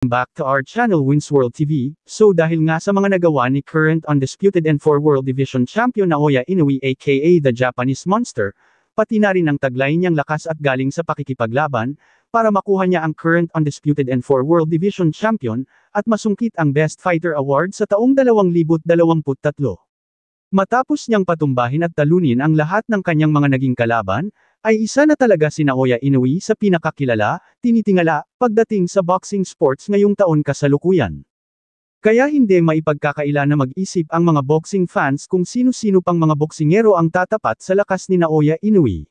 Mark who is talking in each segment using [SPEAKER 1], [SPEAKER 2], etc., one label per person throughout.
[SPEAKER 1] Back to our channel Wins World TV. So dahil nga sa mga nagawa ni current undisputed N4 World Division Champion Naoya Inoue aka the Japanese Monster, pati na rin ang taglay niyang lakas at galing sa pakikipaglaban, para makuha niya ang current undisputed N4 World Division Champion, at masungkit ang Best Fighter Award sa taong 2023. Matapos niyang patumbahin at talunin ang lahat ng kanyang mga naging kalaban, ay isa na talaga si Naoya Inoue sa pinakakilala, tinitingala, pagdating sa boxing sports ngayong taon kasalukuyan. Kaya hindi maipagkakaila na mag-isip ang mga boxing fans kung sino-sino pang mga boksingero ang tatapat sa lakas ni Naoya Inoue.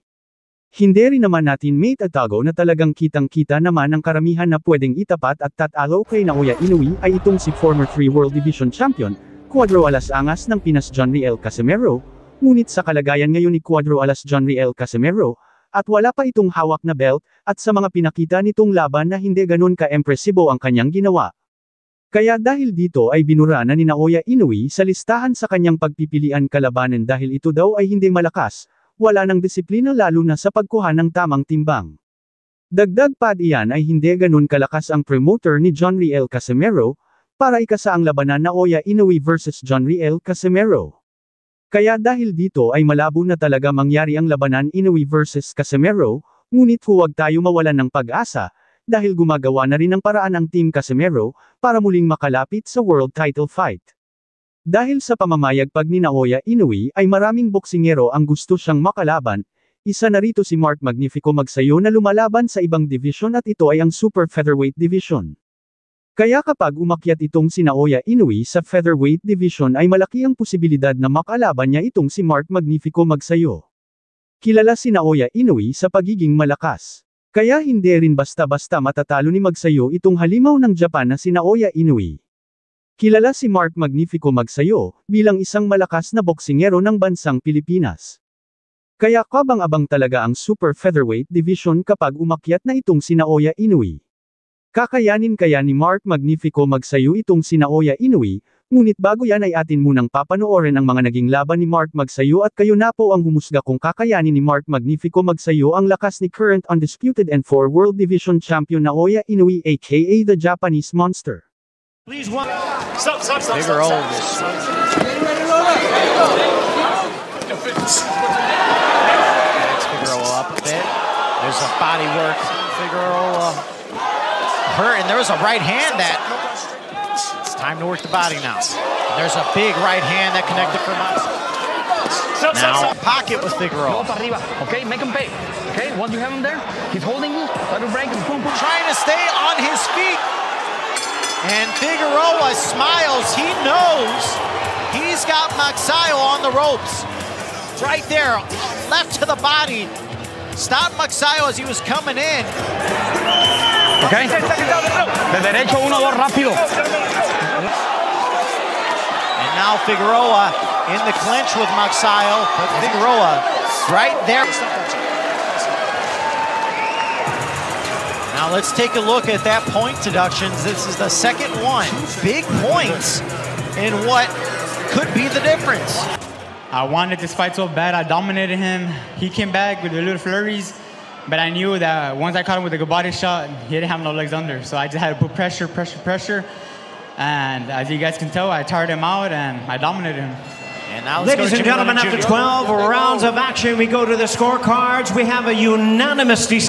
[SPEAKER 1] Hindi rin naman natin may tatago na talagang kitang-kita naman ang karamihan na pwedeng itapat at tatalo kay Naoya Inoue ay itong si former 3 World Division Champion, Cuadro Alas Angas ng Pinas John Riel Casimero. Ngunit sa kalagayan ngayon ni Cuadro Alas John Riel Casimero, at wala pa itong hawak na belt, at sa mga pinakita nitong laban na hindi ganun ka-empresibo ang kanyang ginawa. Kaya dahil dito ay binura na ni Naoya Inoue sa listahan sa kanyang pagpipilian kalabanan dahil ito daw ay hindi malakas, wala ng disiplina lalo na sa pagkuha ng tamang timbang. Dagdag pa iyan ay hindi ganun kalakas ang promoter ni John Riel Casimero, para ikasa ang labanan Naoya Inoue versus John Riel Casimero. Kaya dahil dito ay malabo na talaga mangyari ang labanan Inoue versus Casimero, ngunit huwag tayo mawalan ng pag-asa, dahil gumagawa na rin ng paraan ang Team Casimero, para muling makalapit sa world title fight. Dahil sa pamamayagpag ni Naoya Inoue ay maraming boksingero ang gusto siyang makalaban, isa na rito si Mark Magnifico Magsayo na lumalaban sa ibang division at ito ay ang Super Featherweight Division. Kaya kapag umakyat itong si Naoya Inoue sa featherweight division ay malaki ang posibilidad na makalaban niya itong si Mark Magnifico Magsayo. Kilala si Naoya Inoue sa pagiging malakas. Kaya hindi rin basta-basta matatalo ni Magsayo itong halimaw ng Japan na si Naoya Inoue. Kilala si Mark Magnifico Magsayo bilang isang malakas na boksingero ng bansang Pilipinas. Kaya kabang-abang talaga ang Super Featherweight Division kapag umakyat na itong si Naoya Inoue. Kakayanin kaya ni Mark Magnifico Magsayo itong si Naoya Inoue, ngunit bago yan ay atin munang papanoorin ang mga naging laban ni Mark Magsayo at kayo na po ang humusga kung kakayanin ni Mark Magnifico Magsayo ang lakas ni current undisputed N4 World Division Champion Naoya Inoue aka the Japanese Monster.
[SPEAKER 2] Please one. Stop. Bigger old. Figueroa up a bit. There's a body work. Figueroa hurt, and there was a right hand that. It's time to work the body now. There's a big right hand that connected for Max. Now pocket with Figueroa.
[SPEAKER 3] Okay, make him pay. Okay, once you have him there, he's holding you. Try to break him. Boom, boom.
[SPEAKER 2] Trying to stay on his feet. And Figueroa smiles. He knows he's got Magsayo on the ropes. Right there, left to the body. Stopped Magsayo as he was coming in.
[SPEAKER 3] Okay. De derecho, 1, 2, rápido.
[SPEAKER 2] And now Figueroa in the clinch with Magsayo. But Figueroa right there. Now let's take a look at that point deductions. This is the second one. Big points in what could be the difference.
[SPEAKER 4] I wanted this fight so bad. I dominated him. He came back with the little flurries. But I knew that once I caught him with a good body shot, he didn't have no legs under. So I just had to put pressure. And as you guys can tell, I tired him out and I dominated him.
[SPEAKER 2] And now
[SPEAKER 5] ladies and gentlemen, after 12 rounds of action, we go to the scorecards. We have a unanimous decision.